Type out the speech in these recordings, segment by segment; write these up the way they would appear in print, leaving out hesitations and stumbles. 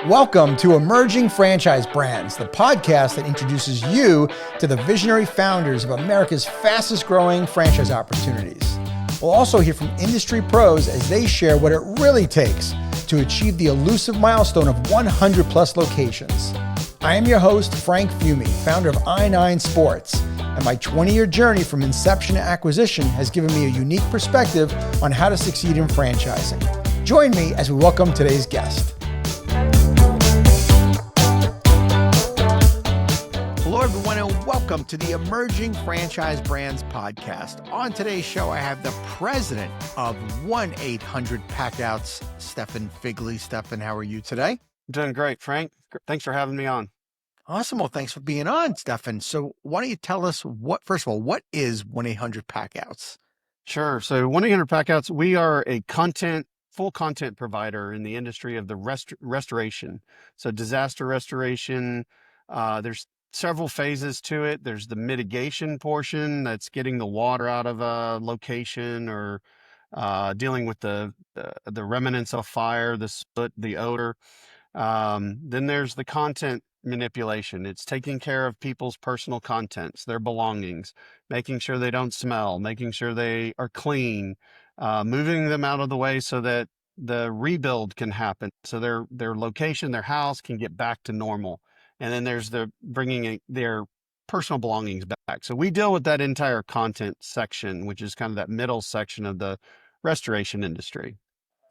Welcome to Emerging Franchise Brands, the podcast that introduces you to the visionary founders of America's fastest growing franchise opportunities. We'll also hear from industry pros as they share what it really takes to achieve the elusive milestone of 100 plus locations. I am your host, Frank Fiume, founder of I9 Sports, and my 20-year journey from inception to acquisition has given me a unique perspective on how to succeed in franchising. Join me as we welcome today's guest. Hello, everyone, and welcome to the Emerging Franchise Brands podcast. On today's show, I have the president of 1-800-Packouts, Stefan Figley. Stefan, how are you today? Doing great, Frank. Thanks for having me on. Awesome. Well, thanks for being on, Stefan. So why don't you tell us first of all, what is 1-800-Packouts? Sure. So 1-800-Packouts, we are a full content provider in the industry of the restoration. So disaster restoration, there's several phases to it. There's the mitigation portion, that's getting the water out of a location or dealing with the remnants of fire, the soot, the odor. Then there's the content manipulation. It's taking care of people's personal contents, their belongings, making sure they don't smell, making sure they are clean, moving them out of the way so that the rebuild can happen, so their location, their house can get back to normal. And then there's the bringing their personal belongings back. So we deal with that entire content section, which is kind of that middle section of the restoration industry.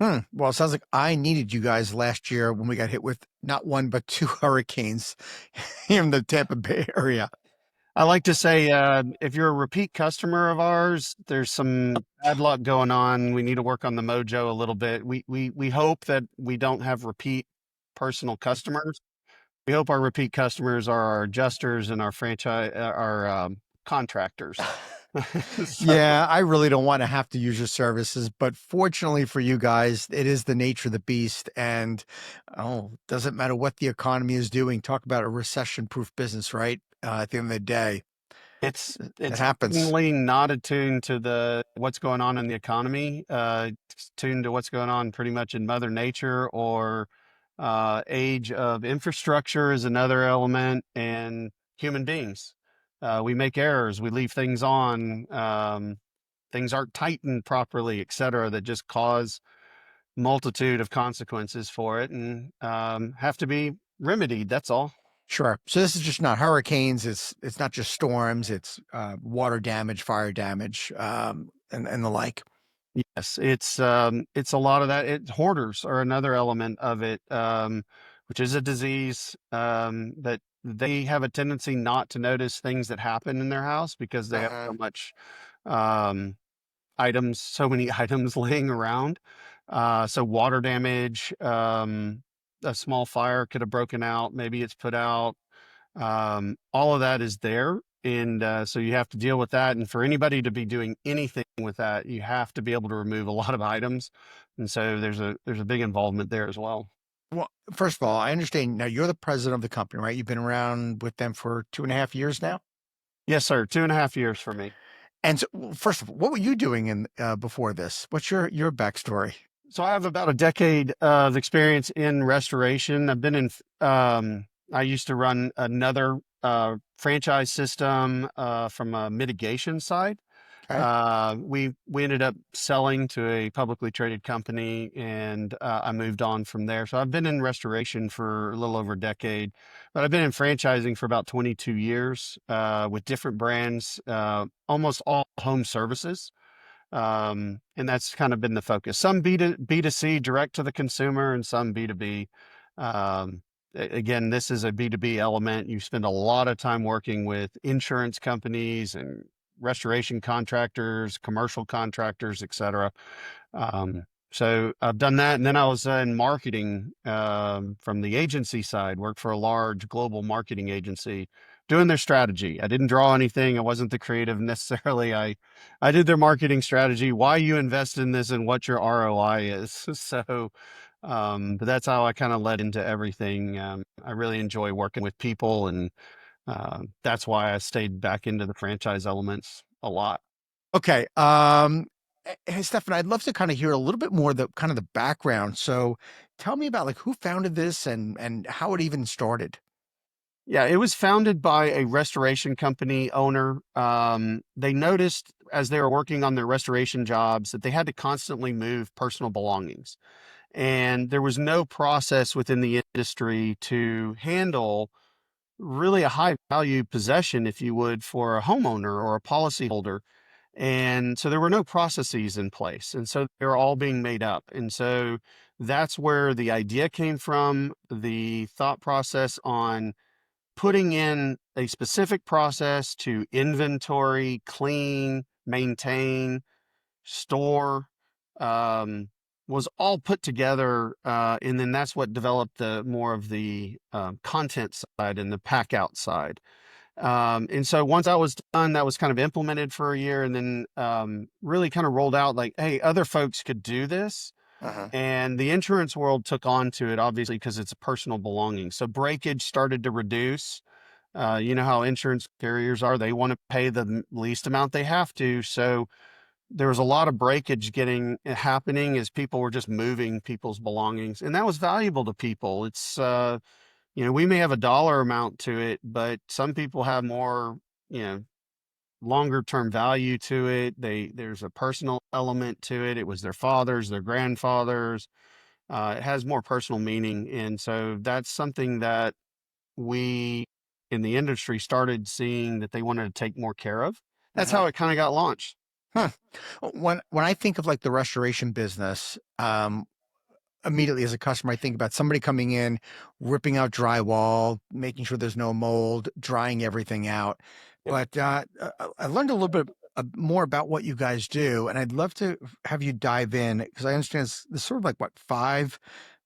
Well, it sounds like I needed you guys last year when we got hit with not one, but two hurricanes here in the Tampa Bay area. I like to say, if you're a repeat customer of ours, there's some bad luck going on. We need to work on the mojo a little bit. We hope that we don't have repeat personal customers. We hope our repeat customers are our adjusters and our contractors. Yeah, I really don't want to have to use your services, but fortunately for you guys, it is the nature of the beast. And doesn't matter what the economy is doing. Talk about a recession-proof business, right? At the end of the day, it happens. Definitely not attuned to what's going on in the economy. It's tuned to what's going on pretty much in Mother Nature, or age of infrastructure is another element, and human beings. We make errors, we leave things on, things aren't tightened properly, et cetera, that just cause multitude of consequences for it and have to be remedied. That's all. Sure. So this is just not hurricanes. It's not just storms. It's water damage, fire damage, and the like. Yes, it's a lot of that. Hoarders are another element of it, which is a disease that they have a tendency not to notice things that happen in their house because they have so much so many items laying around. So water damage, a small fire could have broken out, maybe it's put out. All of that is there. And so you have to deal with that. And for anybody to be doing anything with that, you have to be able to remove a lot of items. And so there's a big involvement there as well. Well, first of all, I understand now you're the president of the company, right? You've been around with them for 2.5 years now? Yes, sir. 2.5 years for me. And so, first of all, what were you doing before this? What's your backstory? So I have about a decade of experience in restoration. I've been I used to run another franchise system from a mitigation side. Okay. We ended up selling to a publicly traded company, and I moved on from there. So I've been in restoration for a little over a decade, but I've been in franchising for about 22 years with different brands, almost all home services. And that's kind of been the focus. Some B2C, direct to the consumer, and some B2B. Again, this is a B2B element. You spend a lot of time working with insurance companies and restoration contractors, commercial contractors, et cetera. So I've done that. And then I was in marketing from the agency side, worked for a large global marketing agency doing their strategy. I didn't draw anything. I wasn't the creative necessarily. I did their marketing strategy, why you invest in this and what your ROI is. So but that's how I kind of led into everything. I really enjoy working with people, and that's why I stayed back into the franchise elements a lot. Okay. Hey, Stefan, I'd love to kind of hear a little bit more the kind of the background. So tell me about like who founded this and how it even started. Yeah, it was founded by a restoration company owner. They noticed as they were working on their restoration jobs that they had to constantly move personal belongings. And there was no process within the industry to handle really a high value possession, if you would, for a homeowner or a policyholder. And so there were no processes in place. And so they're all being made up. And so that's where the idea came from, the thought process on putting in a specific process to inventory, clean, maintain, store, um, was all put together. And then that's what developed the more of the content side and the pack out side. And so once that was done, that was kind of implemented for a year and then really kind of rolled out like, hey, other folks could do this. Uh-huh. And the insurance world took on to it, obviously, because it's a personal belonging. So breakage started to reduce. You know how insurance carriers are, they want to pay the least amount they have to. So there was a lot of breakage getting happening as people were just moving people's belongings. And that was valuable to people. It's, we may have a dollar amount to it, but some people have more, you know, longer term value to it. There's a personal element to it. It was their fathers, their grandfathers. It has more personal meaning. And so that's something that we in the industry started seeing that they wanted to take more care of. That's Uh-huh. how it kind of got launched. Huh. When I think of like the restoration business, immediately as a customer, I think about somebody coming in, ripping out drywall, making sure there's no mold, drying everything out. Yep. But I learned a little bit more about what you guys do, and I'd love to have you dive in because I understand it's sort of like what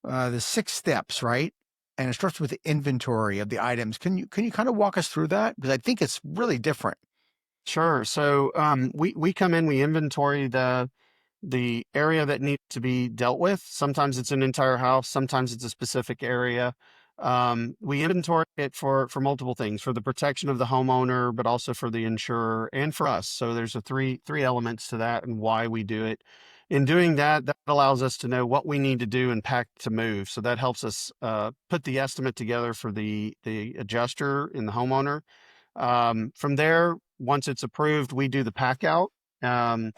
the 6 steps, right? And it starts with the inventory of the items. Can you kind of walk us through that? Because I think it's really different. Sure. So we come in, we inventory the area that needs to be dealt with. Sometimes it's an entire house, sometimes it's a specific area. We inventory it for multiple things, for the protection of the homeowner, but also for the insurer and for us. So there's a three elements to that and why we do it. In doing that, that allows us to know what we need to do and pack to move. So that helps us put the estimate together for the adjuster and the homeowner. From there, once it's approved, we do the pack out. Um,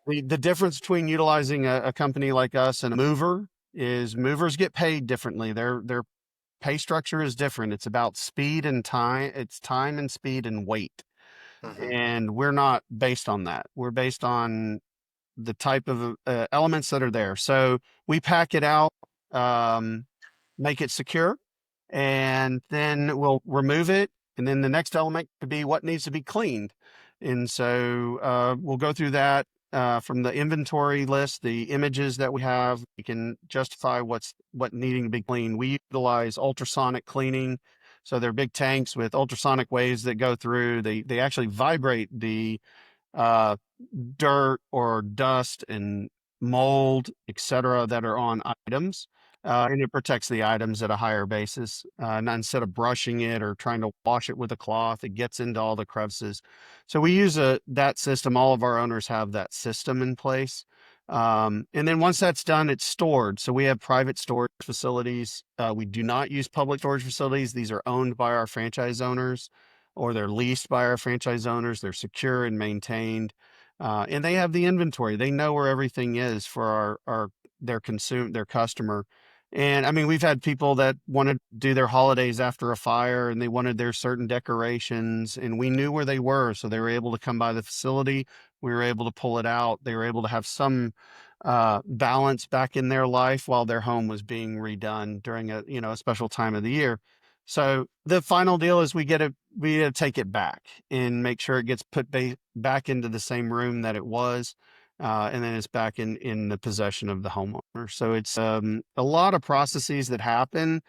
the difference between utilizing a company like us and a mover is movers get paid differently. Their pay structure is different. It's about speed and time. It's time and speed and weight. Hmm. And we're not based on that. We're based on the type of elements that are there. So we pack it out, um, make it secure, and then we'll remove it. And then the next element could be what needs to be cleaned. And so we'll go through that from the inventory list, the images that we have. We can justify what needing to be cleaned. We utilize ultrasonic cleaning. So they're big tanks with ultrasonic waves that go through. They actually vibrate the uh, dirt or dust and mold, etc., that are on items. And it protects the items at a higher basis. And instead of brushing it or trying to wash it with a cloth, it gets into all the crevices. So we use that system. All of our owners have that system in place. And then once that's done, it's stored. So we have private storage facilities. We do not use public storage facilities. These are owned by our franchise owners or they're leased by our franchise owners. They're secure and maintained. And they have the inventory. They know where everything is for their customer. And I mean, we've had people that wanted to do their holidays after a fire and they wanted their certain decorations and we knew where they were. So they were able to come by the facility. We were able to pull it out. They were able to have some balance back in their life while their home was being redone during a special time of the year. So the final deal is we take it back and make sure it gets put back into the same room that it was. And then it's back in the possession of the homeowner. So it's a lot of processes that happen.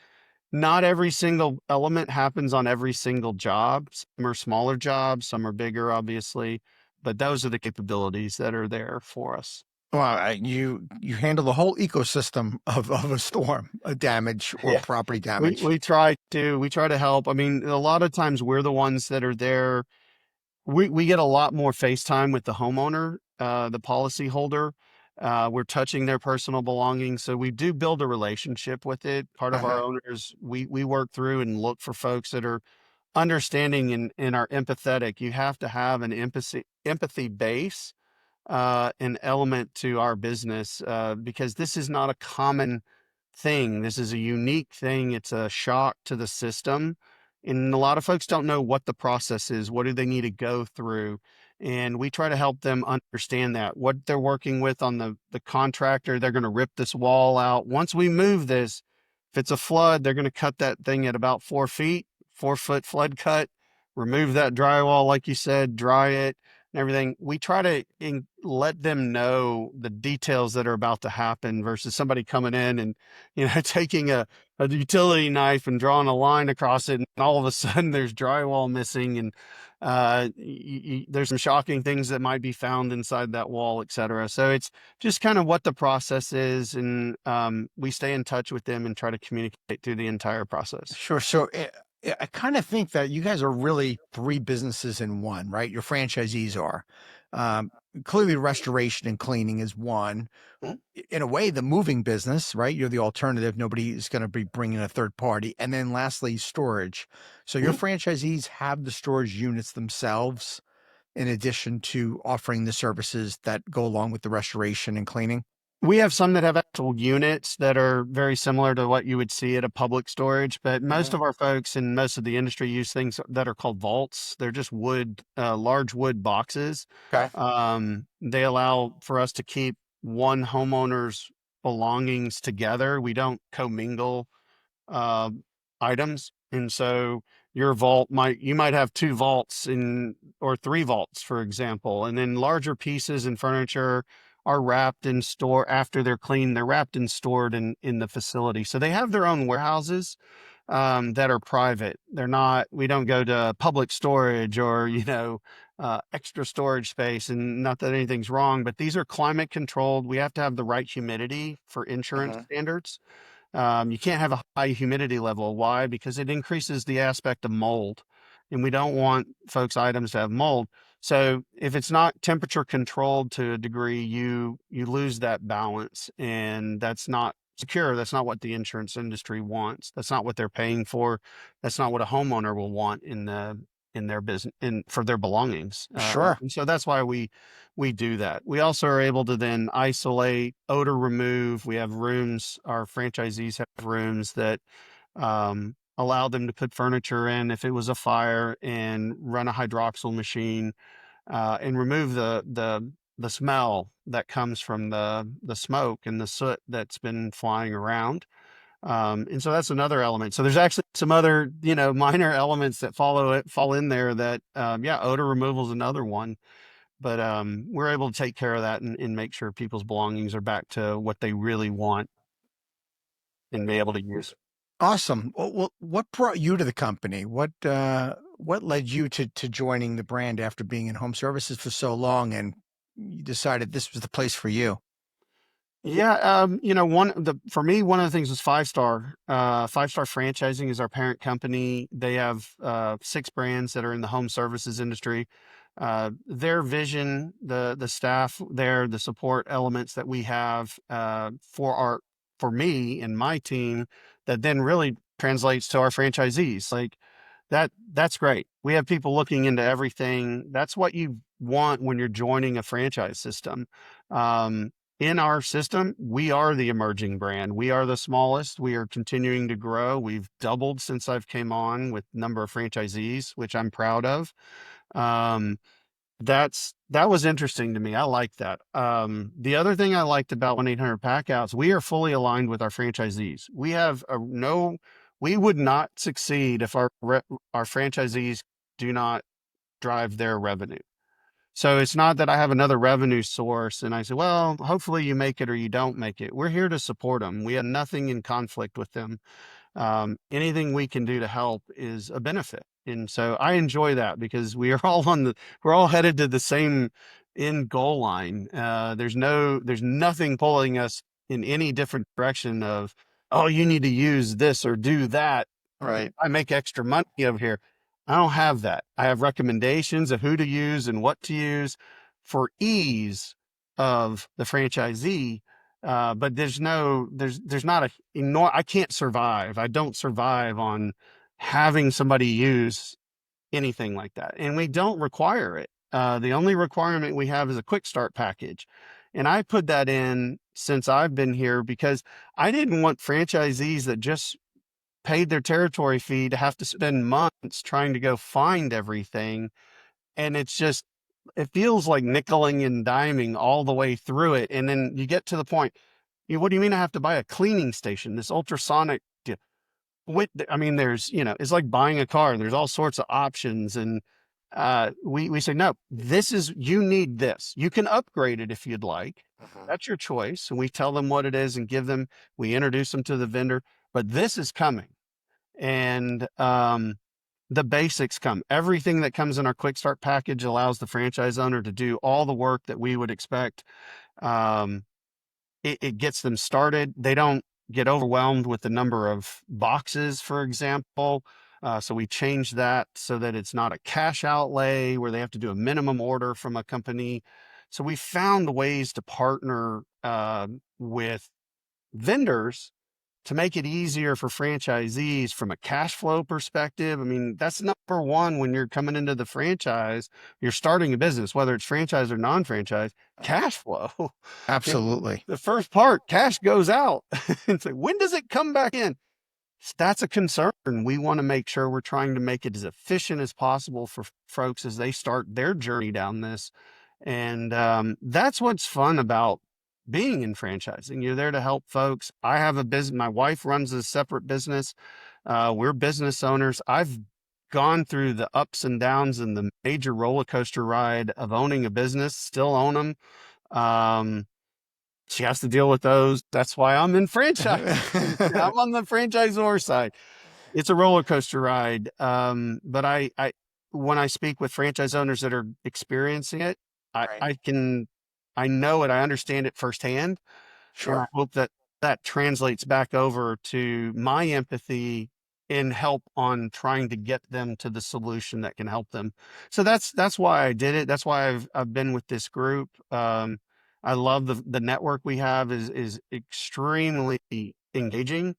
Not every single element happens on every single job. Some are smaller jobs, some are bigger, obviously, but those are the capabilities that are there for us. Well, you handle the whole ecosystem of a storm, a damage or Yeah. property We damage. we try to help. I mean, a lot of times we're the ones that are there. We get a lot more FaceTime with the homeowner the policy holder. We're touching their personal belongings. So we do build a relationship with it. Part of our Uh-huh. owners, we work through and look for folks that are understanding and are empathetic. You have to have an empathy base, an element to our business, because this is not a common thing. This is a unique thing. It's a shock to the system. And a lot of folks don't know what the process is. What do they need to go through? And we try to help them understand that what they're working with on the contractor, they're going to rip this wall out. Once we move this, if it's a flood, they're going to cut that thing at about 4 feet, 4 foot flood cut, remove that drywall, like you said, dry it and everything. We try to let them know the details that are about to happen versus somebody coming in and, taking a utility knife and drawing a line across it. And all of a sudden there's drywall missing and there's some shocking things that might be found inside that wall, et cetera. So it's just kind of what the process is. And we stay in touch with them and try to communicate through the entire process. Sure. So I kind of think that you guys are really three businesses in one, right? Your franchisees are. Um, Clearly, restoration and cleaning is one. In a way, the moving business, right? You're the alternative. Nobody is going to be bringing a third party. And then lastly, storage. So your franchisees have the storage units themselves in addition to offering the services that go along with the restoration and cleaning. We have some that have actual units that are very similar to what you would see at a public storage, but most Mhm. of our folks and most of the industry use things that are called vaults. They're just wood, large wood boxes. Okay. They allow for us to keep one homeowner's belongings together. We don't commingle uh, items. And so you might have two vaults or three vaults, for example, and then larger pieces and furniture are wrapped and stored after they're cleaned. They're wrapped and stored in the facility. So they have their own warehouses that are private. We don't go to public storage or, extra storage space. And not that anything's wrong, but these are climate controlled. We have to have the right humidity for insurance Mhm. standards. You can't have a high humidity level. Why? Because it increases the aspect of mold, and we don't want folks' items to have mold. So if it's not temperature controlled to a degree, you lose that balance, and that's not secure. That's not what the insurance industry wants. That's not what they're paying for. That's not what a homeowner will want in their business for their belongings. Sure. And so that's why we do that. We also are able to then isolate, odor remove. We have rooms, our franchisees have rooms that allow them to put furniture in if it was a fire and run a hydroxyl machine and remove the smell that comes from the smoke and the soot that's been flying around. And so that's another element. So there's actually some other, minor elements that fall in there that, odor removal is another one. But we're able to take care of that and make sure people's belongings are back to what they really want and be able to use. Awesome. Well, what brought you to the company? What led you to joining the brand after being in home services for so long, and you decided this was the place for you? Yeah, for me, one of the things was 5 Star. 5 Star Franchising is our parent company. They have 6 brands that are in the home services industry. Their vision, the staff there, the support elements that we have for me and my team, that then really translates to our franchisees. Like that's great. We have people looking into everything. That's what you want when you're joining a franchise system. Um, in our system, we are the emerging brand. We are the smallest. We are continuing to grow. We've doubled since I've came on with number of franchisees, which I'm proud of. Um, that was interesting to me. I like that. The other thing I liked about 1-800 Packouts, we are fully aligned with our franchisees. We would not succeed if our franchisees do not drive their revenue. So it's not that I have another revenue source and I say, well, hopefully you make it or you don't make it. We're here to support them. We have nothing in conflict with them. Anything we can do to help is a benefit. And so I enjoy that because we're all headed to the same end goal line. There's nothing pulling us in any different direction of, oh, you need to use this or do that. Right. I make extra money over here. I don't have that. I have recommendations of who to use and what to use. for ease of the franchisee. But there's not I can't survive. I don't survive on having somebody use anything like that. And we don't require it. The only requirement we have is a quick start package. And I put that in since I've been here because I didn't want franchisees that just paid their territory fee to have to spend months trying to go find everything. And it feels like nickeling and diming all the way through it. And then you get to the point, what do you mean I have to buy a cleaning station, this ultrasonic? I mean, it's like buying a car. There's all sorts of options. And we say, no, you need this. You can upgrade it if you'd like. That's your choice. And we tell them what it is and we introduce them to the vendor, but this is coming. And the basics come. Everything that comes in our quick start package allows the franchise owner to do all the work that we would expect. It gets them started. They don't get overwhelmed with the number of boxes, for example. So we change that so that it's not a cash outlay where they have to do a minimum order from a company. So we found ways to partner with vendors to make it easier for franchisees from a cash flow perspective. I mean, that's number one when you're coming into the franchise, you're starting a business, whether it's franchise or non-franchise, cash flow. Absolutely. The first part, cash goes out. It's like, when does it come back in? That's a concern. We want to make sure we're trying to make it as efficient as possible for folks as they start their journey down this. And that's what's fun about being in franchising. You're there to help folks. I have a business. My wife runs a separate business. We're business owners. I've gone through the ups and downs and the major roller coaster ride of owning a business, still own them. She has to deal with those. That's why I'm in franchise. I'm on the franchisor side. It's a roller coaster ride. But when I speak with franchise owners that are experiencing it, Right. I know it. I understand it firsthand. And I Sure. hope that translates back over to my empathy and help on trying to get them to the solution that can help them. So that's why I did it. That's why I've been with this group. I love the network we have is extremely engaging.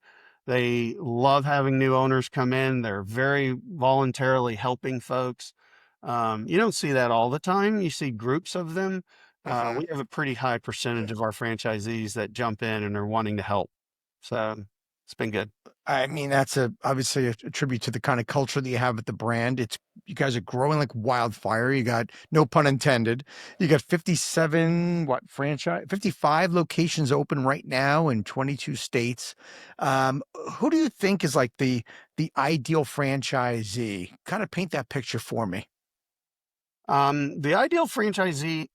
They love having new owners come in. They're very voluntarily helping folks. You don't see that all the time. You see groups of them. We have a pretty high percentage of our franchisees that jump in and are wanting to help. So it's been good. I mean, that's obviously a tribute to the kind of culture that you have at the brand. You guys are growing like wildfire. You got, no pun intended, you got 57, 55 locations open right now in 22 states. Who do you think is like the ideal franchisee? Kind of paint that picture for me. The ideal franchisee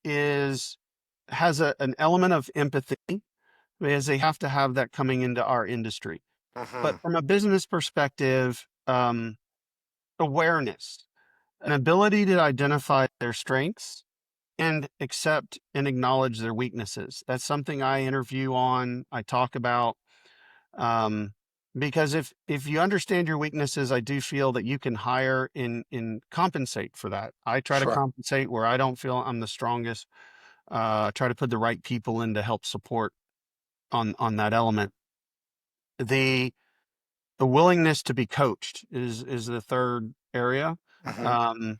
has an element of empathy because they have to have that coming into our industry. But from a business perspective, awareness, an ability to identify their strengths and accept and acknowledge their weaknesses. That's something I interview on, I talk about. Because if you understand your weaknesses, I do feel that you can hire and compensate for that. I try to Sure. compensate where I don't feel I'm the strongest. Try to put the right people in to help support on that element. The willingness to be coached is the third area. Um,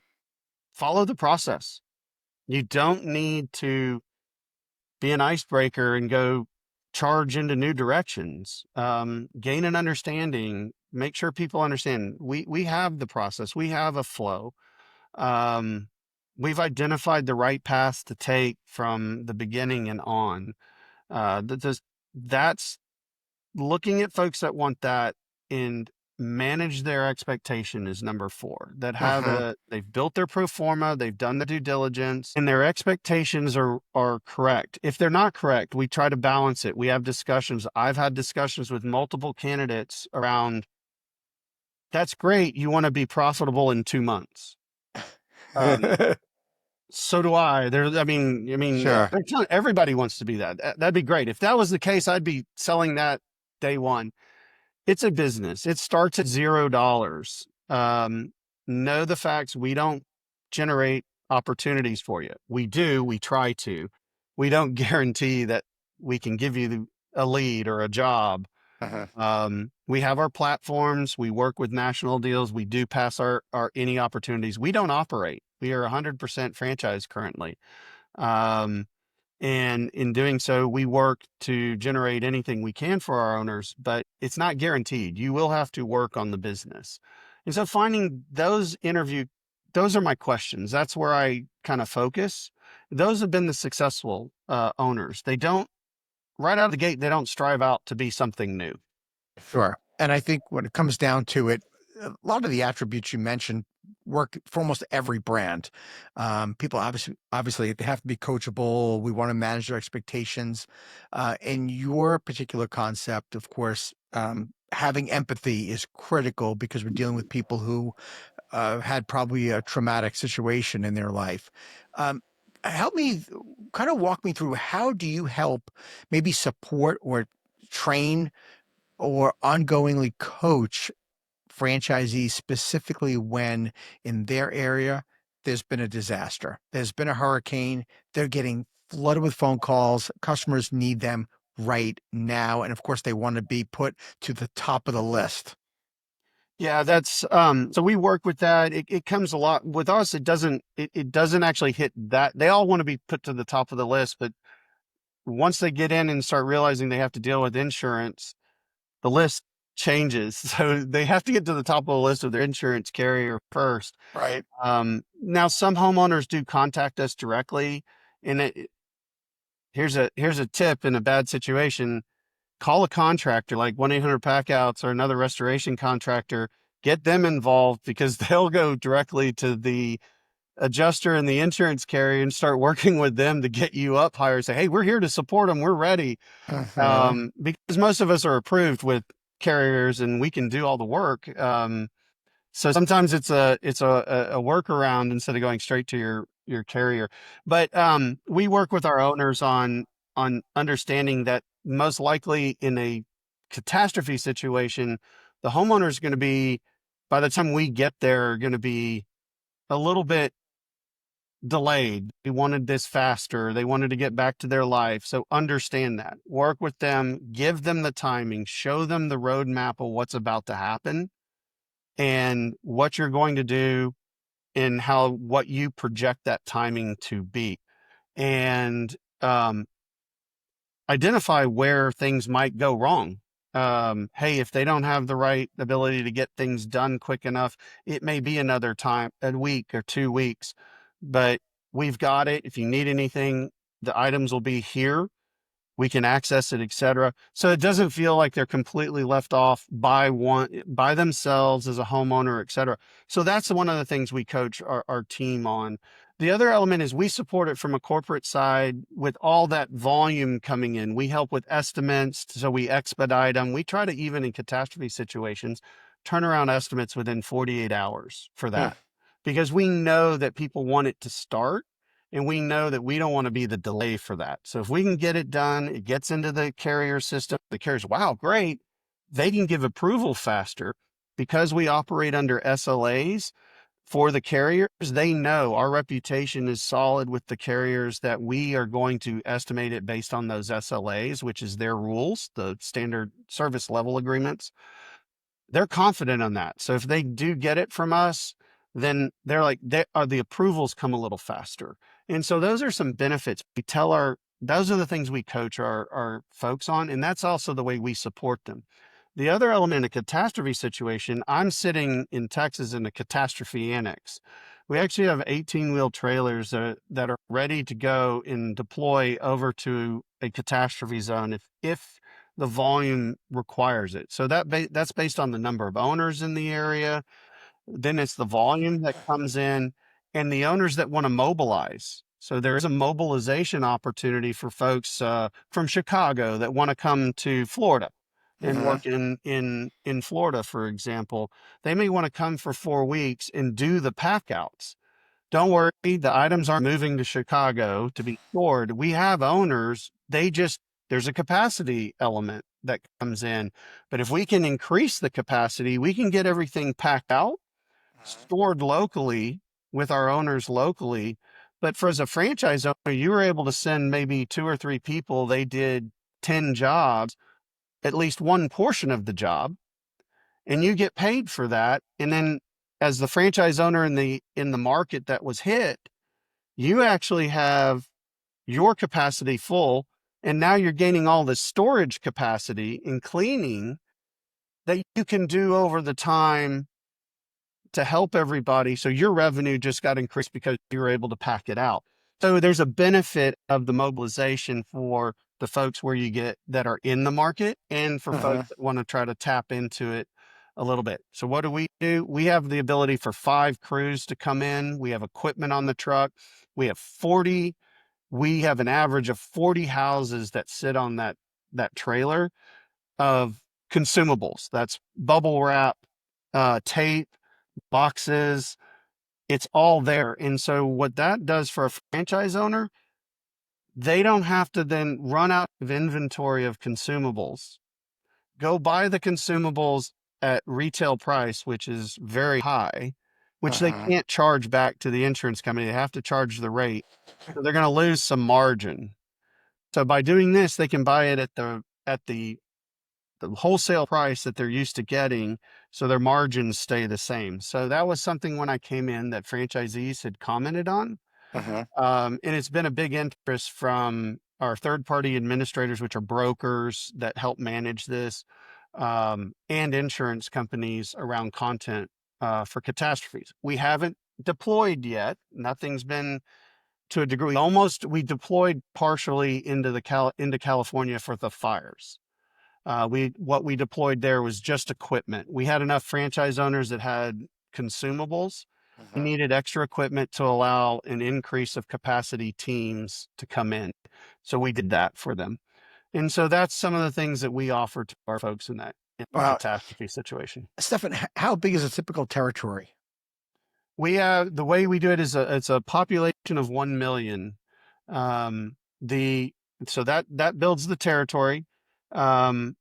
Follow the process. You don't need to be an icebreaker and go charge into new directions. Gain an understanding, make sure people understand we have the process, we have a flow. We've identified the right path to take from the beginning and on. That's looking at folks that want that and manage their expectation is number 4. That they've built their pro forma, they've done the due diligence, and their expectations are correct. If they're not correct, we try to balance it. We have discussions. I've had discussions with multiple candidates around, that's great. You want to be profitable in 2 months. So do I. Sure. Everybody wants to be that. That'd be great. If that was the case, I'd be selling that day one. It's a business. It starts at $0. Know the facts. We don't generate opportunities for you. We do, we try to. We don't guarantee that we can give you a lead or a job. Uh-huh. We have our platforms. We work with national deals. We do pass our any opportunities. We don't operate. We are 100% franchise currently. Um, and in doing so, we work to generate anything we can for our owners, but it's not guaranteed. You will have to work on the business. And so finding those are my questions. That's where I kind of focus. Those have been the successful owners. They don't, right out of the gate, they don't strive out to be something new. Sure. And I think when it comes down to it, a lot of the attributes you mentioned work for almost every brand. People obviously they have to be coachable. We want to manage their expectations. In your particular concept, of course, having empathy is critical because we're dealing with people who had probably a traumatic situation in their life. Um, help me, kind of walk me through how do you help maybe support or train or ongoingly coach franchisees specifically when in their area there's been a disaster, there's been a hurricane, they're getting flooded with phone calls, customers need them right now, and of course they want to be put to the top of the list. Yeah, that's so we work with that. It comes a lot with us. It doesn't actually hit that. They all want to be put to the top of the list, but once they get in and start realizing they have to deal with insurance, the list changes. So they have to get to the top of the list of their insurance carrier first. Right. Now some homeowners do contact us directly, and here's a tip in a bad situation. Call a contractor like 1-800 Packouts or another restoration contractor, get them involved because they'll go directly to the adjuster and the insurance carrier and start working with them to get you up higher. Say, hey, we're here to support them. We're ready. Uh-huh. Because most of us are approved with carriers and we can do all the work. So sometimes it's a workaround instead of going straight to your carrier. But we work with our owners on understanding that most likely in a catastrophe situation, the homeowner is going to be, by the time we get there, going to be a little bit delayed. They wanted this faster. They wanted to get back to their life. So understand that. Work with them, give them the timing, show them the roadmap of what's about to happen and what you're going to do and what you project that timing to be. And identify where things might go wrong. Hey, if they don't have the right ability to get things done quick enough, it may be another time, a week or 2 weeks, but we've got it. If you need anything, the items will be here. We can access it, etc. So it doesn't feel like they're completely left off by themselves as a homeowner, etc. So that's one of the things we coach our team on. The other element is we support it from a corporate side with all that volume coming in. We help with estimates, so we expedite them. We try to, even in catastrophe situations, turn around estimates within 48 hours for Hmm. that because we know that people want it to start. And we know that we don't want to be the delay for that. So if we can get it done, it gets into the carrier system, the carriers, wow, great. They can give approval faster because we operate under SLAs for the carriers. They know our reputation is solid with the carriers that we are going to estimate it based on those SLAs, which is their rules, the standard service level agreements. They're confident on that. So if they do get it from us, then the approvals come a little faster. And so those are some benefits. Those are the things we coach our folks on. And that's also the way we support them. The other element in a catastrophe situation, I'm sitting in Texas in a catastrophe annex. We actually have 18-wheel trailers that are ready to go and deploy over to a catastrophe zone if the volume requires it. So that's based on the number of owners in the area. Then it's the volume that comes in and the owners that want to mobilize. So there is a mobilization opportunity for folks from Chicago that want to come to Florida and Uh-huh. work in Florida, for example. They may want to come for 4 weeks and do the packouts. Don't worry, the items aren't moving to Chicago to be stored. We have owners, there's a capacity element that comes in. But if we can increase the capacity, we can get everything packed out, stored locally, with our owners locally. But for as a franchise owner, you were able to send maybe 2 or 3 people. They did 10 jobs, at least one portion of the job, and you get paid for that. And then as the franchise owner in the market that was hit, you actually have your capacity full, and now you're gaining all this storage capacity and cleaning that you can do over the time to help everybody. So your revenue just got increased because you were able to pack it out. So there's a benefit of the mobilization for the folks where you get that are in the market, and for Uh-huh. folks that want to try to tap into it a little bit. So what do? We have the ability for 5 crews to come in. We have equipment on the truck. We have 40. We have an average of 40 houses that sit on that trailer of consumables. That's bubble wrap, tape, boxes. It's all there. And so what that does for a franchise owner, they don't have to then run out of inventory of consumables, go buy the consumables at retail price, which is very high, which they Uh-huh. can't charge back to the insurance company. They have to charge the rate. So they're going to lose some margin. So by doing this, they can buy it at the wholesale price that they're used to getting, so their margins stay the same. So that was something when I came in that franchisees had commented on. Uh-huh. And it's been a big interest from our third-party administrators, which are brokers that help manage this, and insurance companies around content for catastrophes. We haven't deployed yet. Nothing's been to a degree. We deployed partially into California for the fires. What we deployed there was just equipment. We had enough franchise owners that had consumables. We Uh-huh. needed extra equipment to allow an increase of capacity teams to come in. So we did that for them. And so that's some of the things that we offer to our folks in the Well, catastrophe situation. Stefan, how big is a typical territory? We have the way we do it is it's a population of 1 million. Um, the so that builds the territory. Um,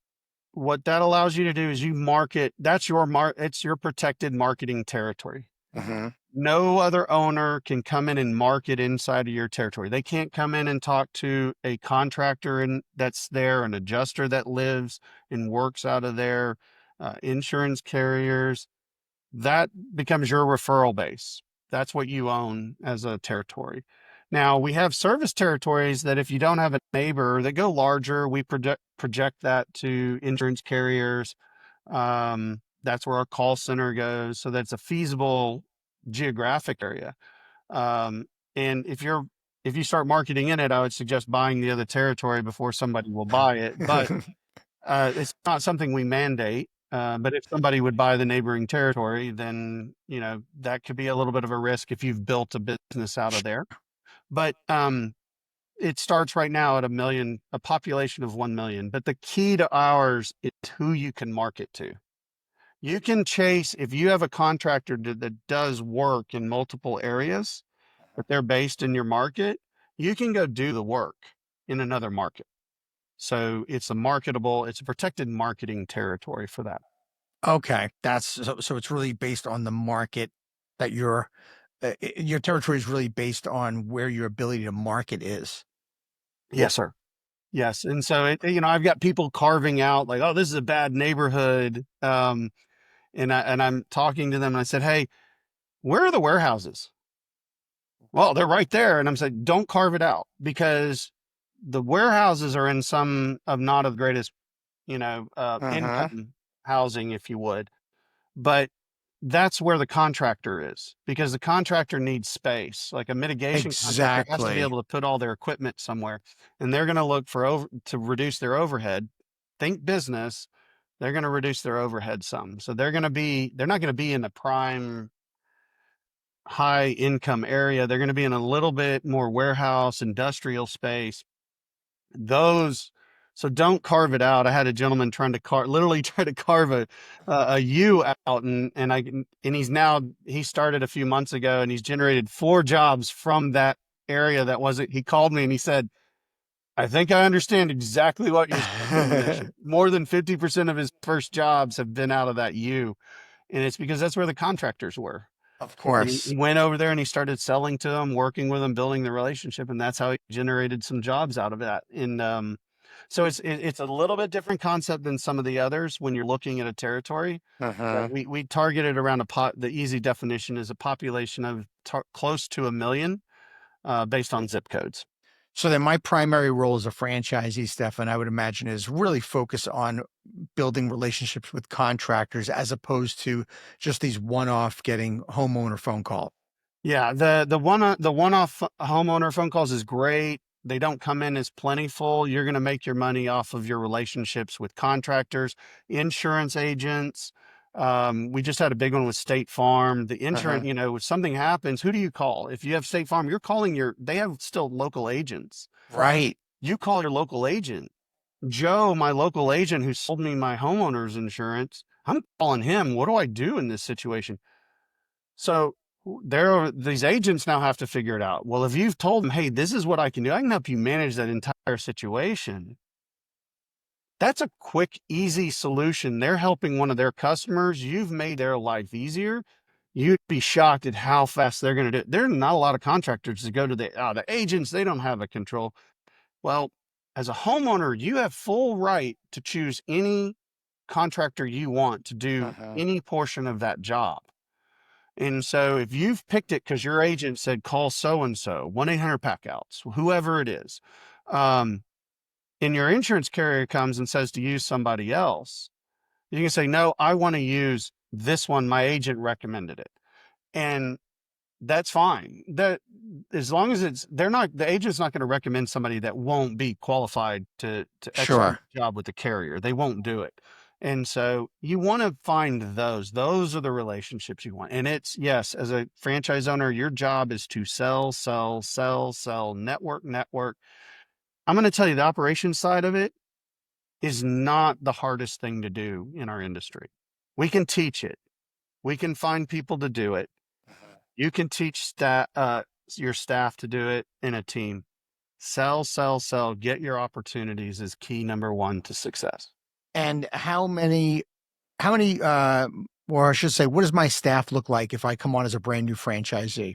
what that allows you to do is you market, it's your protected marketing territory. Uh-huh. No other owner can come in and market inside of your territory. They can't come in and talk to a contractor that's there, an adjuster that lives and works out of there, insurance carriers. That becomes your referral base. That's what you own as a territory. Now, we have service territories that if you don't have a neighbor that go larger, we project that to insurance carriers. That's where our call center goes. So that's a feasible geographic area. Um, and if you start marketing in it, I would suggest buying the other territory before somebody will buy it. But it's not something we mandate. But if somebody would buy the neighboring territory, then that could be a little bit of a risk if you've built a business out of there. But it starts right now at a population of 1 million. But the key to ours is who you can market to. You can chase, if you have a contractor that does work in multiple areas, but they're based in your market, you can go do the work in another market. So it's a protected marketing territory for that. Okay, so it's really based on the market that your territory is really based on where your ability to market is. Yes, sir. Yes. And so I've got people carving out like, oh, this is a bad neighborhood. And I'm talking to them and I said, hey, where are the warehouses? Well, they're right there. And I'm saying, don't carve it out, because the warehouses are in some of not of the greatest, Uh-huh. income housing, if you would. But that's where the contractor is, because the contractor needs space. Like a mitigation contractor has to be Exactly. able to put all their equipment somewhere, and they're going to look to reduce their overhead. Think business. They're going to reduce their overhead some. So they're not going to be in the prime high income area. They're going to be in a little bit more warehouse, industrial space. Those, so don't carve it out. I had a gentleman literally try to carve a U out, and he started a few months ago, and he's generated 4 jobs from that area. He called me and he said, I think I understand exactly what you're saying. More than 50% of his first jobs have been out of that U. And it's because that's where the contractors were. Of And course. he went over there and he started selling to them, working with them, building the relationship, and that's how he generated some jobs out of that. And so it's a little bit different concept than some of the others when you're looking at a territory. But Uh-huh. we targeted around the easy definition is a population of close to 1 million, based on zip codes. So then my primary role as a franchisee, Stefan, I would imagine is really focus on building relationships with contractors as opposed to just these one-off getting homeowner phone call. Yeah, the one-off homeowner phone calls is great. They don't come in as plentiful. You're going to make your money off of your relationships with contractors, insurance agents. We just had a big one with State Farm. The Uh-huh. insurance, if something happens, who do you call? If you have State Farm, you're calling they have still local agents. Right. You call your local agent. Joe, my local agent who sold me my homeowner's insurance, I'm calling him. What do I do in this situation? So these agents now have to figure it out. Well, if you've told them, hey, this is what I can do, I can help you manage that entire situation. That's a quick, easy solution. They're helping one of their customers. You've made their life easier. You'd be shocked at how fast they're going to do it. There are not a lot of contractors that go to the agents. They don't have a control. Well, as a homeowner, you have full right to choose any contractor you want to do Uh-huh. any portion of that job. And so if you've picked it because your agent said, call so-and-so, 1-800-Packouts, whoever it is, um, and your insurance carrier comes and says to use somebody else, you can say, no, I want to use this one. My agent recommended it. And that's fine. That as long as the agent's not going to recommend somebody that won't be qualified to execute Sure. the job with the carrier. They won't do it. And so you want to find those. Those are the relationships you want. And yes, as a franchise owner, your job is to sell, sell, sell, sell, network, network. I'm going to tell you the operations side of it is not the hardest thing to do in our industry. We can teach it. We can find people to do it. You can teach your staff to do it in a team. Sell, sell, sell. Get your opportunities is key number one to success. And or I should say, what does my staff look like if I come on as a brand new franchisee?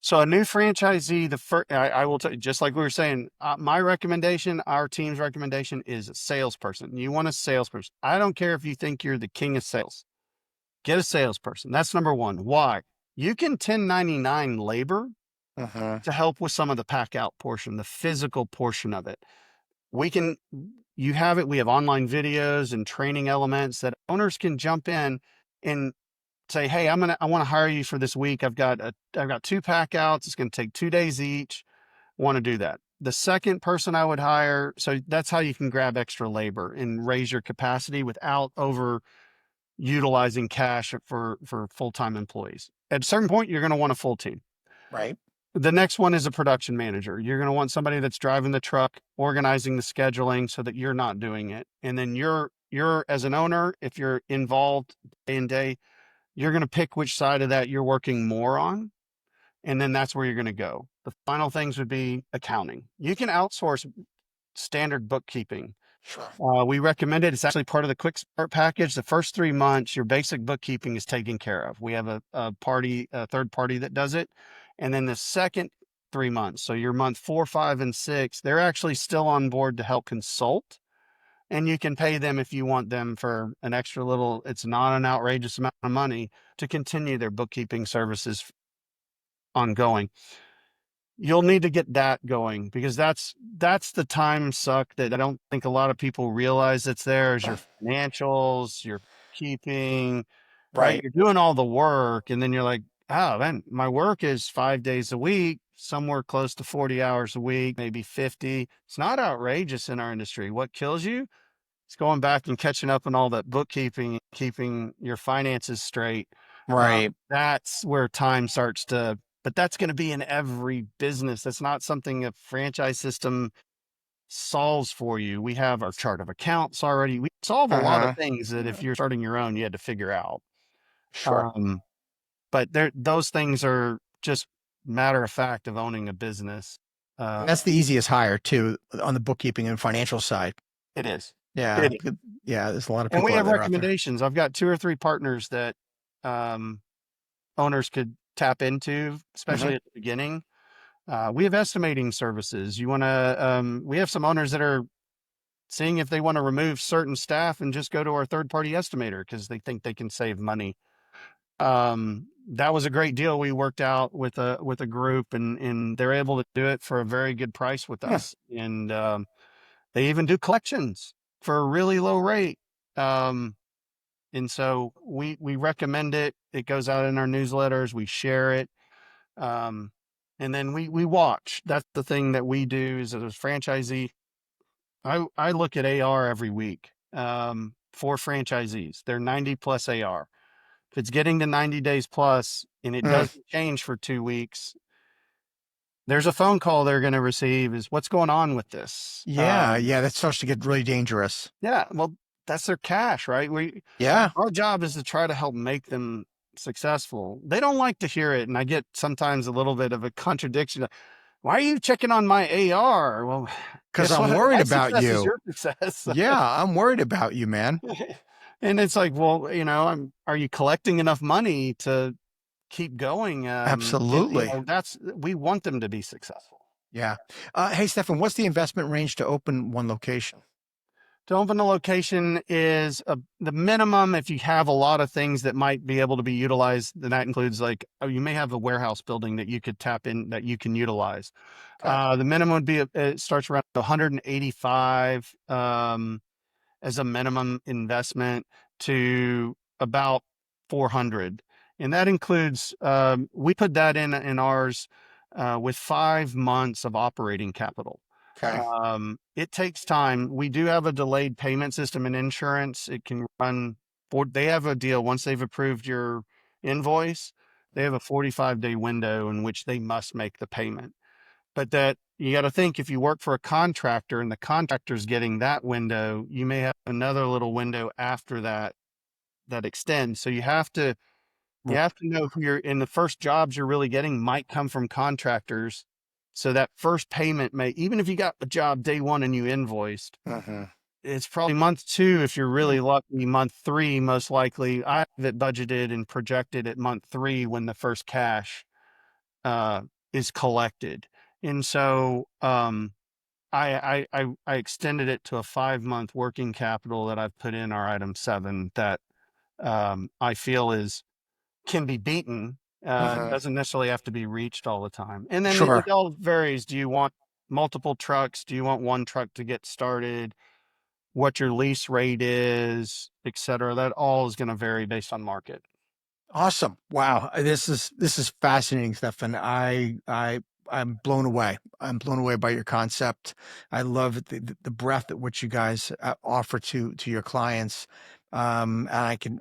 So a new franchisee, I will tell you, just like we were saying, my recommendation, our team's recommendation is a salesperson. You want a salesperson. I don't care if you think you're the king of sales. Get a salesperson. That's number one. Why? You can 1099 labor Uh-huh. to help with some of the pack out portion, the physical portion of it. We have online videos and training elements that owners can jump in and say, hey, I want to hire you for this week. I've got 2 pack outs. It's going to take 2 days each. Want to do that. The second person I would hire. So that's how you can grab extra labor and raise your capacity without over utilizing cash for full-time employees. At a certain point, you're going to want a full team. Right. The next one is a production manager. You're going to want somebody that's driving the truck, organizing the scheduling so that you're not doing it. And then you're as an owner, if you're involved day in day, you're going to pick which side of that you're working more on. And then that's where you're going to go. The final things would be accounting. You can outsource standard bookkeeping. Sure. We recommend it. It's actually part of the quick start package. The first 3 months, your basic bookkeeping is taken care of. We have a third party that does it. And then the second 3 months, so your month 4, 5, and 6, they're actually still on board to help consult. And you can pay them if you want them for an extra little, it's not an outrageous amount of money to continue their bookkeeping services ongoing. You'll need to get that going because that's the time suck that I don't think a lot of people realize it's there is your financials, your keeping, right? Right. You're doing all the work and then you're like, oh man, my work is 5 days a week, somewhere close to 40 hours a week, maybe 50. It's not outrageous in our industry. What kills you? It's going back and catching up on all that bookkeeping, keeping your finances straight. Right. That's where time starts to, but that's going to be in every business. That's not something a franchise system solves for you. We have our chart of accounts already. We solve a lot of Uh-huh. things that if you're starting your own, you had to figure out. Sure. Um, but those things are just matter of fact of owning a business. And that's the easiest hire too on the bookkeeping and financial side. It is. Yeah. It is. Yeah. There's a lot of And we people out have there out there. recommendations. I've got 2 or 3 partners that, owners could tap into, Hmm. especially at the beginning. We have estimating services. We have some owners that are seeing if they want to remove certain staff and just go to our third party estimator because they think they can save money. That was a great deal we worked out with a group, and they're able to do it for a very good price with Huh. us. And they even do collections for a really low rate. Um, and so we recommend it. It goes out in our newsletters. We share it. Um, and then we watch. That's the thing that we do is as a franchisee. I look at AR every week for franchisees. They're 90 plus AR. If it's getting to 90 days plus and it Mm. doesn't change for 2 weeks, there's a phone call they're going to receive is what's going on with this? Yeah, yeah, that starts to get really dangerous. Yeah, well, that's their cash, right? Yeah, Our job is to try to help make them successful. They don't like to hear it. And I get sometimes a little bit of a contradiction. Why are you checking on my AR? Well, because guess I'm what? worried My about success is you. your success. Yeah, I'm worried about you, man. And it's like, well, are you collecting enough money to keep going? And Absolutely. we want them to be successful. Yeah. Hey, Stefan, what's the investment range to open one location? To open a location is the minimum if you have a lot of things that might be able to be utilized. Then that includes like, you may have a warehouse building that you could tap in that you can utilize. Okay. The minimum would be, it starts around 185 as a minimum investment to about 400. And that includes, we put that in ours with 5 months of operating capital. Okay. It takes time. We do have a delayed payment system in insurance. It can run they have a deal once they've approved your invoice, they have a 45-day window in which they must make the payment. But that you got to think if you work for a contractor and the contractor's getting that window, you may have another little window after that that extends. So you have to know who you're in. The first jobs you're really getting might come from contractors. So that first payment may, even if you got the job day one and you invoiced, Mm-hmm. it's probably month two if you're really lucky, month three most likely. I have it budgeted and projected at month three when the first cash uh, is collected. And so I extended it to a 5 month working capital that I've put in our item 7 that I feel is can be beaten. Mm-hmm. Doesn't necessarily have to be reached all the time. And then it Sure. all varies. Do you want multiple trucks? Do you want one truck to get started? What your lease rate is, et cetera. That all is going to vary based on market. Awesome. Wow. This is fascinating stuff. And I'm blown away. I'm blown away by your concept. I love the breadth at which you guys offer to your clients. And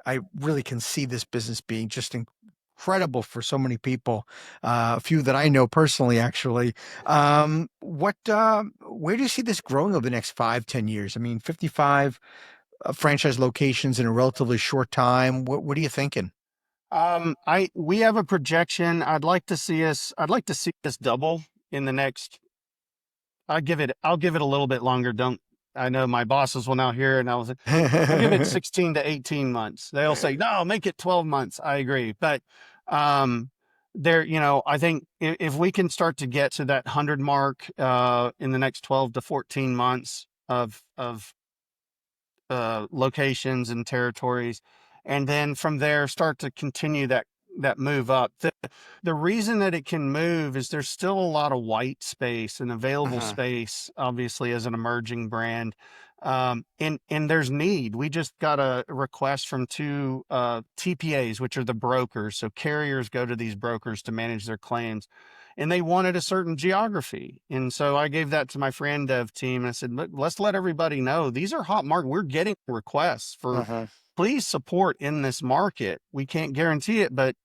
I really can see this business being just incredible for so many people. A few that I know personally, actually. Where do you see this growing over the next 5, 10 years? I mean, 55 franchise locations in a relatively short time. What are you thinking? We have a projection. I'd like to see us double in the next, I'll give it a little bit longer. I know my bosses will now hear it and I'll give it 16 to 18 months. They'll say, no, make it 12 months. I agree. But, I think if we can start to get to that 100 mark, in the next 12 to 14 months of locations and territories, and then from there start to continue that move up. The reason that it can move is there's still a lot of white space and available Mhm. space, obviously, as an emerging brand. And there's need. We just got a request from two TPAs, which are the brokers. So carriers go to these brokers to manage their claims, and they wanted a certain geography. And so I gave that to my friend dev team and I said, let's let everybody know these are hot market. We're getting requests for Mhm. please support in this market. We can't guarantee it, but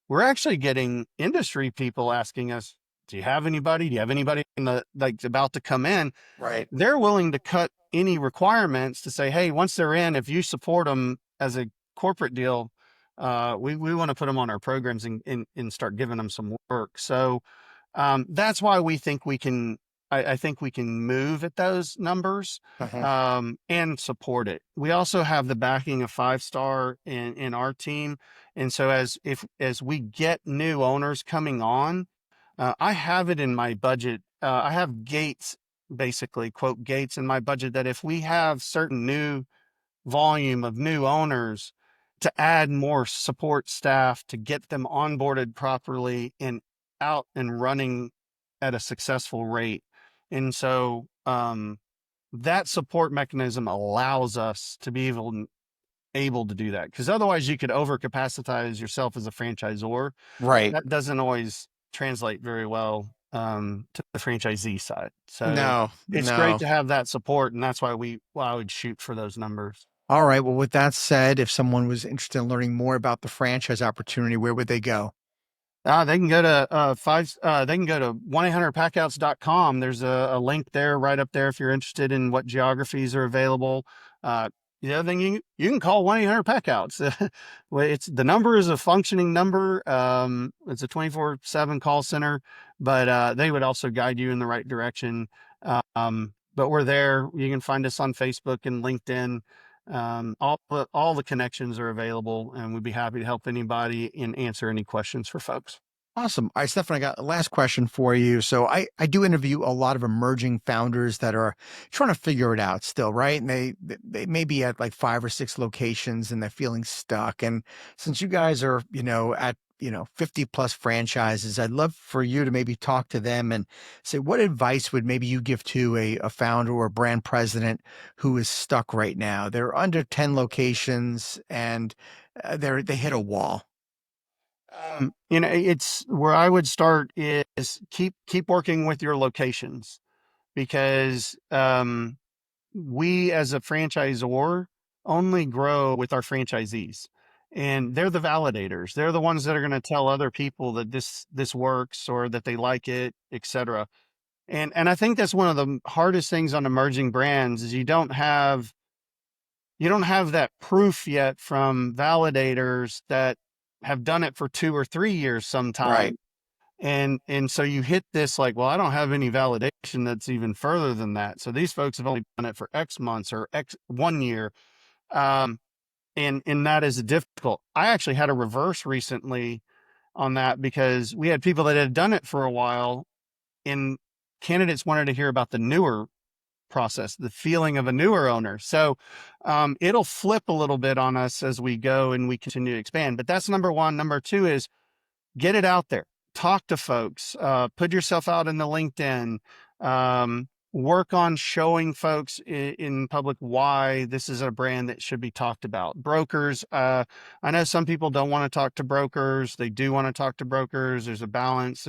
we're actually getting industry people asking us, do you have anybody? Do you have anybody in the like about to come in? Right. They're willing to cut any requirements to say, hey, once they're in, if you support them as a corporate deal, we want to put them on our programs and start giving them some work. So that's why we think we can I think we can move at those numbers, Uh-huh. and support it. We also have the backing of 5 Star in our team. And so as we get new owners coming on, I have it in my budget. I have gates, basically, quote, gates in my budget that if we have certain new volume of new owners, to add more support staff to get them onboarded properly and out and running at a successful rate. And so that support mechanism allows us to be able to do that, because otherwise you could overcapacitize yourself as a franchisor. Right. That doesn't always translate very well to the franchisee side. So No, it's great no. to have that support, and that's why I would shoot for those numbers. All right. Well, with that said, if someone was interested in learning more about the franchise opportunity, where would they go? They can go to they can go to 1-800-Packouts.com. There's a link there right up there if you're interested in what geographies are available. Uh, the other thing, you can call 1-800-Packouts. Well, it's the number is a functioning number. It's a 24/7 call center, but they would also guide you in the right direction. But we're there. You can find us on Facebook and LinkedIn. All the connections are available, and we'd be happy to help anybody and answer any questions for folks. Awesome. All right, Stefan, I got a last question for you. So I do interview a lot of emerging founders that are trying to figure it out still, right? And they may be at like 5 or 6 locations and they're feeling stuck. And since you guys are, at 50 plus franchises, I'd love for you to maybe talk to them and say, what advice would maybe you give to a founder or a brand president who is stuck right now? They're under 10 locations and they hit a wall. It's where I would start is keep working with your locations, because we as a franchisor only grow with our franchisees, and they're the validators. They're the ones that are going to tell other people that this works or that they like it, etc. And I think that's one of the hardest things on emerging brands is you don't have that proof yet from validators that have done it for 2 or 3 years sometime. Right. And so you hit this like, well, I don't have any validation that's even further than that. So these folks have only done it for X months or X 1 year. Um, and that is difficult. I actually had a reverse recently on that, because we had people that had done it for a while, and candidates wanted to hear about the newer process, the feeling of a newer owner. So it'll flip a little bit on us as we go and we continue to expand. But that's number one. Number two is get it out there, talk to folks, put yourself out in the LinkedIn, work on showing folks in public why this is a brand that should be talked about. Brokers, I know some people don't want to talk to brokers. They do want to talk to brokers. There's a balance.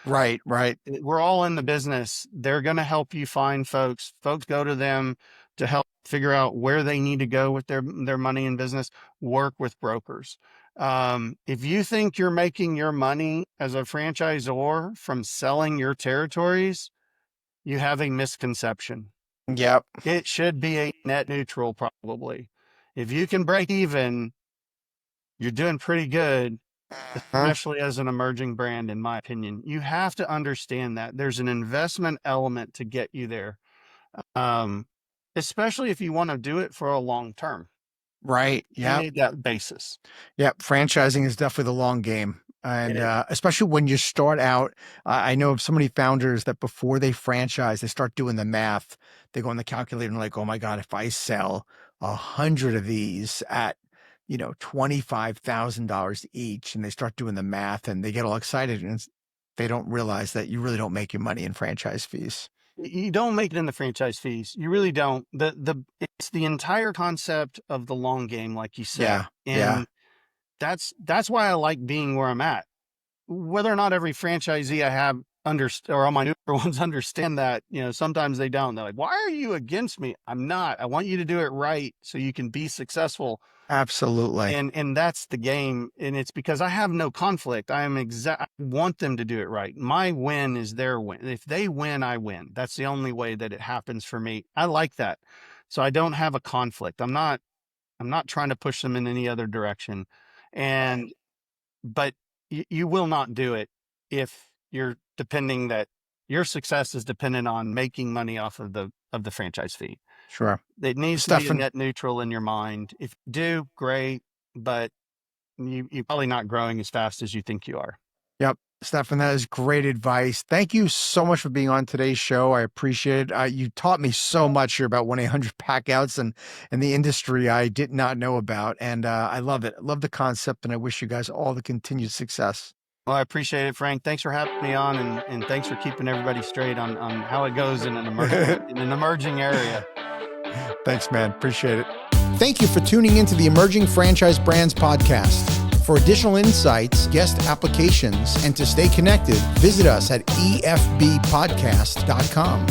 Right. Right. We're all in the business. They're going to help you find folks. Folks go to them to help figure out where they need to go with their money in business. Work with brokers. If you think you're making your money as a franchisor from selling your territories, you have a misconception. Yep. It should be a net neutral, probably. If you can break even, you're doing pretty good, Huh? especially as an emerging brand, in my opinion. You have to understand that there's an investment element to get you there, um, especially if you want to do it for a long term. Right. You Yep. need that basis. Yep. Franchising is definitely the long game. It And is. especially when you start out, I know of so many founders that before they franchise, they start doing the math. They go on the calculator and like, oh my God, if I sell 100 of these at, $25,000 each, and they start doing the math and they get all excited and they don't realize that you really don't make your money in franchise fees. You don't make it in the franchise fees. You really don't. It's the entire concept of the long game, like you said. Yeah. Yeah. And that's why I like being where I'm at. Whether or not every franchisee I have or all my newer ones understand that, sometimes they don't. They're like, why are you against me? I'm not. I want you to do it right so you can be successful. Absolutely. And that's the game. And it's because I have no conflict. I want them to do it right. My win is their win. If they win, I win. That's the only way that it happens for me. I like that. So I don't have a conflict. I'm not trying to push them in any other direction. Right. But you will not do it if you're depending that your success is dependent on making money off of the franchise fee. Sure. It needs to be Stefan, net neutral in your mind. If you do, great, but you're probably not growing as fast as you think you are. Yep. Stefan, that is great advice. Thank you so much for being on today's show. I appreciate it. You taught me so much here about 1-800 Packouts and the industry I did not know about. And I love it. I love the concept, and I wish you guys all the continued success. Well, I appreciate it, Frank. Thanks for having me on, and thanks for keeping everybody straight on how it goes in an emerging area. Thanks, man. Appreciate it. Thank you for tuning into the Emerging Franchise Brands podcast. For additional insights, guest applications, and to stay connected, visit us at efbpodcast.com.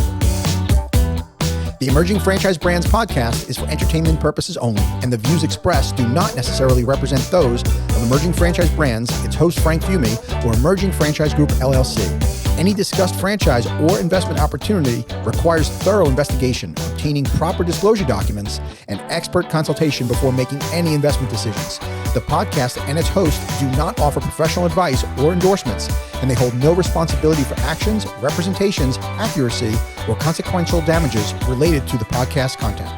The Emerging Franchise Brands podcast is for entertainment purposes only, and the views expressed do not necessarily represent those of Emerging Franchise Brands, its host Frank Fiume, or Emerging Franchise Group, LLC. Any discussed franchise or investment opportunity requires thorough investigation, obtaining proper disclosure documents, and expert consultation before making any investment decisions. The podcast and its host do not offer professional advice or endorsements, and they hold no responsibility for actions, representations, accuracy, or consequential damages related to the podcast content.